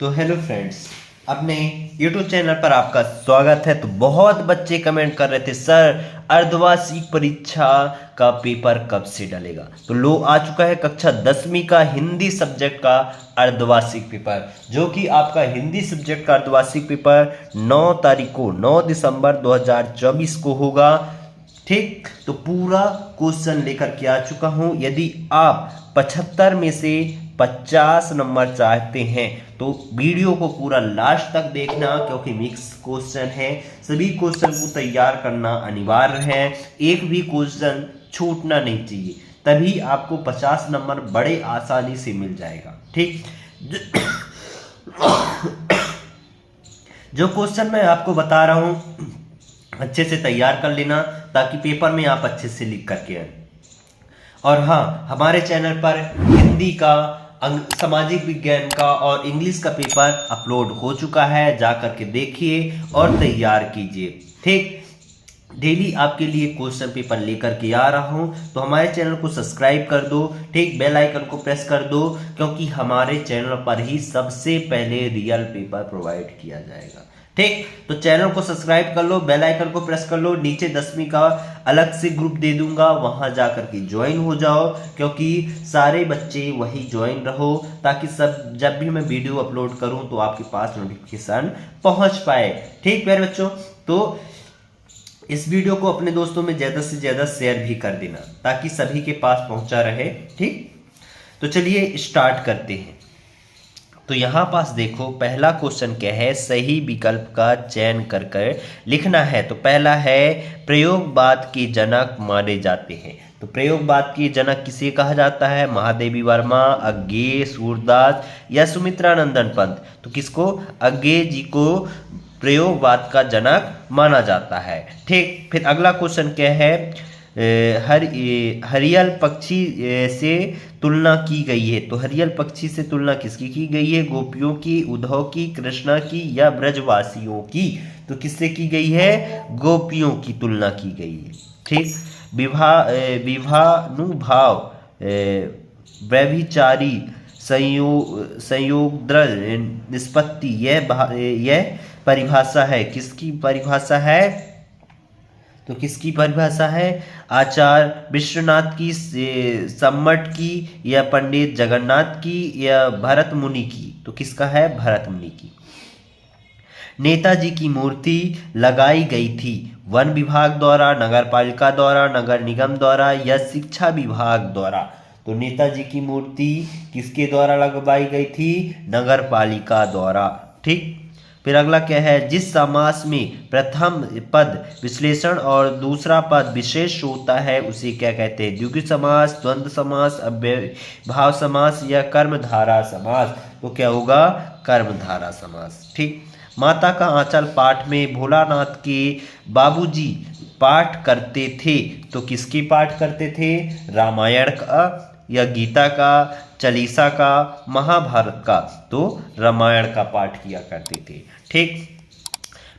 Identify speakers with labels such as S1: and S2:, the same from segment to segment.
S1: तो hello friends, अपने YouTube channel पर आपका स्वागत है। तो बहुत बच्चे कमेंट कर रहे थे सर अर्धवार्षिक परीक्षा का पेपर कब से डलेगा। तो लो आ चुका है कक्षा 10वीं का हिंदी सब्जेक्ट का अर्धवार्षिक पेपर, जो कि आपका हिंदी सब्जेक्ट का अर्धवार्षिक पेपर 9 दिसंबर 2024 को होगा। ठीक, तो पूरा क्वेश्चन लेकर के आ चुका हूं। यदि आप 75 में से 50 नंबर चाहते हैं तो वीडियो को पूरा लास्ट तक देखना, क्योंकि मिक्स क्वेश्चन है। सभी क्वेश्चन को तैयार करना अनिवार्य है, एक भी क्वेश्चन छूटना नहीं चाहिए, तभी आपको 50 नंबर बड़े आसानी से मिल जाएगा। ठीक, जो क्वेश्चन मैं आपको बता रहा हूं अच्छे से तैयार कर लेना, ताकि पेपर में आप अच्छे से लिख करके आए। और हाँ, हमारे चैनल पर हिंदी का, सामाजिक विज्ञान का और इंग्लिश का पेपर अपलोड हो चुका है, जा करके देखिए और तैयार कीजिए। ठीक, डेली आपके लिए क्वेश्चन पेपर लेकर के आ रहा हूं, तो हमारे चैनल को सब्सक्राइब कर दो। ठीक, बेल आइकन को प्रेस कर दो, क्योंकि हमारे चैनल पर ही सबसे पहले रियल पेपर प्रोवाइड किया जाएगा। ठीक, तो चैनल को सब्सक्राइब कर लो, बेल आइकन को प्रेस कर लो। नीचे 10वीं का अलग से ग्रुप दे दूंगा, वहां जाकर के ज्वाइन हो जाओ, क्योंकि सारे बच्चे वही ज्वाइन रहो, ताकि सब जब भी मैं वीडियो अपलोड करूं तो आपके पास नोटिफिकेशन पहुंच पाए। ठीक प्यारे बच्चों, तो इस वीडियो को अपने दोस्तों में ज्यादा से ज्यादा शेयर भी कर देना, ताकि सभी के पास पहुंचा रहे। ठीक, तो चलिए स्टार्ट करते हैं। तो यहाँ पास देखो, पहला क्वेश्चन क्या है, सही विकल्प का चयन कर कर लिखना है। तो पहला है प्रयोगवाद के जनक माने जाते हैं। तो प्रयोगवाद के जनक किसे कहा जाता है? महादेवी वर्मा, अज्ञेय, सूरदास या सुमित्रानंदन पंत। तो किसको? अज्ञेय जी को प्रयोगवाद का जनक माना जाता है। ठीक, फिर अगला क्वेश्चन क्या है, हरियल पक्षी से तुलना की गई है। तो हरियल पक्षी से तुलना किसकी की गई है? गोपियों की, उद्धव की, कृष्णा की या ब्रजवासियों की? तो किससे की गई है? गोपियों की तुलना की गई है। ठीक, विभानुभाव, व्यभिचारी, संयोगद्रल निष्पत्ति, यह परिभाषा है। किसकी परिभाषा है? तो किसकी परिभाषा है? आचार्य विश्वनाथ की, सम्मट की या पंडित जगन्नाथ की या भरत मुनि की? तो किसका है? भरत मुनि की। नेताजी की मूर्ति लगाई गई थी वन विभाग द्वारा, नगर पालिका द्वारा, नगर निगम द्वारा या शिक्षा विभाग द्वारा? तो नेताजी की मूर्ति किसके द्वारा लगवाई गई थी? नगर पालिका द्वारा। ठीक, फिर अगला क्या है, जिस समास में प्रथम पद विश्लेषण और दूसरा पद विशेष होता है उसे क्या कहते हैं? द्विगु समास, द्वंद्व समास, अव्ययभाव समास या कर्मधारा समास? तो क्या होगा? कर्मधारा समास। ठीक, माता का आंचल पाठ में भोलानाथ के बाबूजी पाठ करते थे। तो किसकी पाठ करते थे? रामायण का या गीता का, चालीसा का, महाभारत का? तो रामायण का पाठ किया करते थे। ठीक,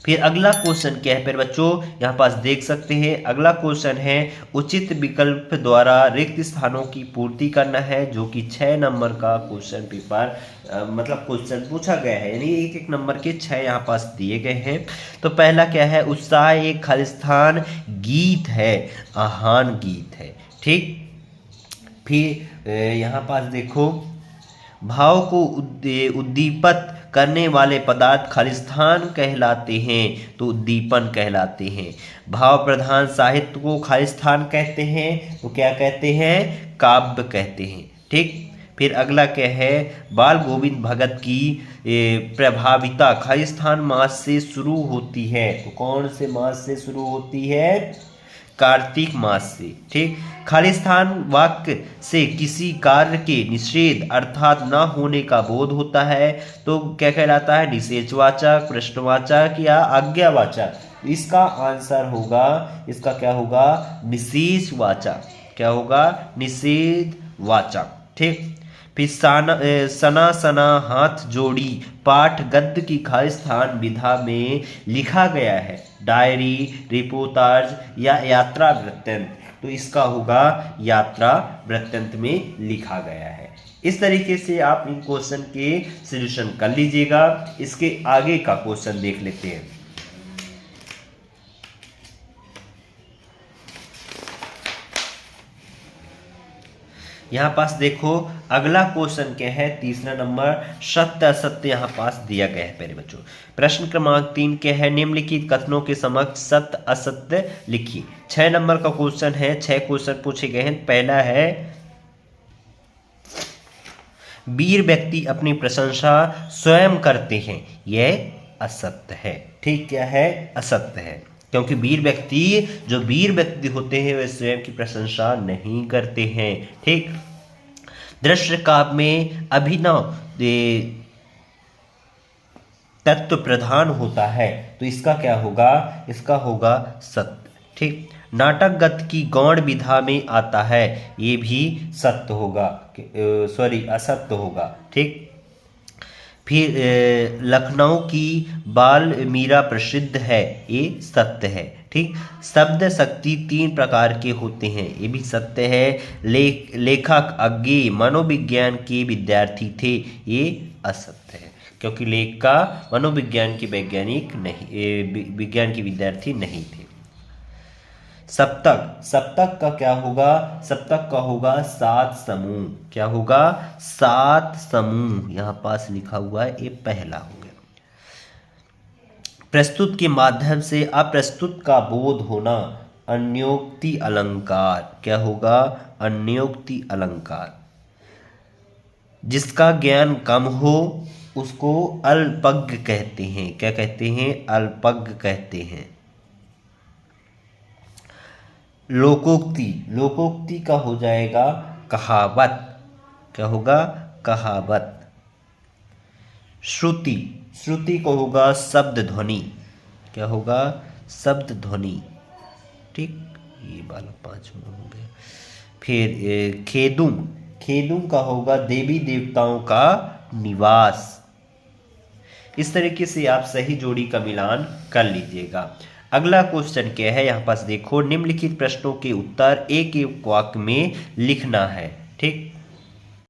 S1: फिर अगला क्वेश्चन क्या है? फिर बच्चों यहाँ पास देख सकते हैं, अगला क्वेश्चन है उचित विकल्प द्वारा रिक्त स्थानों की पूर्ति करना है, जो कि 6 नंबर का क्वेश्चन पेपर मतलब क्वेश्चन पूछा गया है, यानी एक एक नंबर के 6 यहाँ पास दिए गए हैं। तो पहला क्या है, उत्साह एक खालिस्तान गीत है, आहान गीत है। ठीक, फिर यहाँ पास देखो, भाव को उद्दीपित करने वाले पदार्थ खालिस्तान कहलाते हैं। तो उद्दीपन कहलाते हैं। भाव प्रधान साहित्य को खालिस्तान कहते हैं। तो क्या कहते हैं? काव्य कहते हैं। ठीक, फिर अगला क्या है, बाल गोविंद भगत की प्रभाविता खालिस्तान मास से शुरू होती है। तो कौन से मास से शुरू होती है? कार्तिक मास से। ठीक, खालिस्तान वाक्य से किसी कार्य के निषेध अर्थात न होने का बोध होता है। तो क्या कहलाता है? निषेधवाचक, प्रश्नवाचक या आज्ञावाचक? इसका आंसर होगा, इसका क्या होगा? निषेधवाचक। क्या होगा? निषेधवाचक। ठीक, फिर सना सना हाथ जोड़ी पाठ गद्य की खालिस्तान विधा में लिखा गया है। डायरी, रिपोर्टाज या यात्रा वृत्तांत? तो इसका होगा यात्रा वृत्तांत में लिखा गया है। इस तरीके से आप इन क्वेश्चन के सॉल्यूशन कर लीजिएगा। इसके आगे का क्वेश्चन देख लेते हैं। यहाँ पास देखो अगला क्वेश्चन क्या है, तीसरा नंबर, सत्य असत्य यहाँ पास दिया गया है। पहले बच्चों प्रश्न क्रमांक 3 क्या है, निम्नलिखित कथनों के समक्ष सत्य असत्य लिखिए। 6 नंबर का क्वेश्चन है, 6 क्वेश्चन पूछे गए हैं। पहला है, वीर व्यक्ति अपनी प्रशंसा स्वयं करते हैं, यह असत्य है। ठीक, क्या है, असत्य है, क्योंकि वीर व्यक्ति होते हैं वे स्वयं की प्रशंसा नहीं करते हैं। ठीक, दृश्य काव्य में अभिनव तत्व प्रधान होता है, तो इसका क्या होगा, इसका होगा सत्य। ठीक, नाटक गत की गौण विधा में आता है, ये भी सत्य होगा, असत्य होगा। ठीक, फिर लखनऊ की बाल मीरा प्रसिद्ध है, ये सत्य है। ठीक, शब्द शक्ति 3 प्रकार के होते हैं, ये भी सत्य है। लेखक अज्ञेय मनोविज्ञान के विद्यार्थी थे, ये असत्य है, क्योंकि लेखक मनोविज्ञान के विज्ञान के विद्यार्थी नहीं थे। सप्तक का क्या होगा, सप्तक का होगा 7 समूह। क्या होगा, 7 समूह, यहां पास लिखा हुआ है, ये पहला हो गया। प्रस्तुत के माध्यम से अप्रस्तुत का बोध होना, अन्योक्ति अलंकार। क्या होगा, अन्योक्ति अलंकार। जिसका ज्ञान कम हो उसको अल्पज्ञ कहते हैं। क्या कहते हैं, अल्पज्ञ कहते हैं। लोकोक्ति का हो जाएगा कहावत। क्या होगा, कहावत। श्रुति को होगा शब्द ध्वनि। क्या होगा, शब्द ध्वनि। ठीक, ये वाला 5 हो गया। फिर खेदुम का होगा देवी देवताओं का निवास। इस तरीके से आप सही जोड़ी का मिलान कर लीजिएगा। अगला क्वेश्चन क्या है, यहाँ पास देखो, निम्नलिखित प्रश्नों के उत्तर एक वाक्य में लिखना है। ठीक,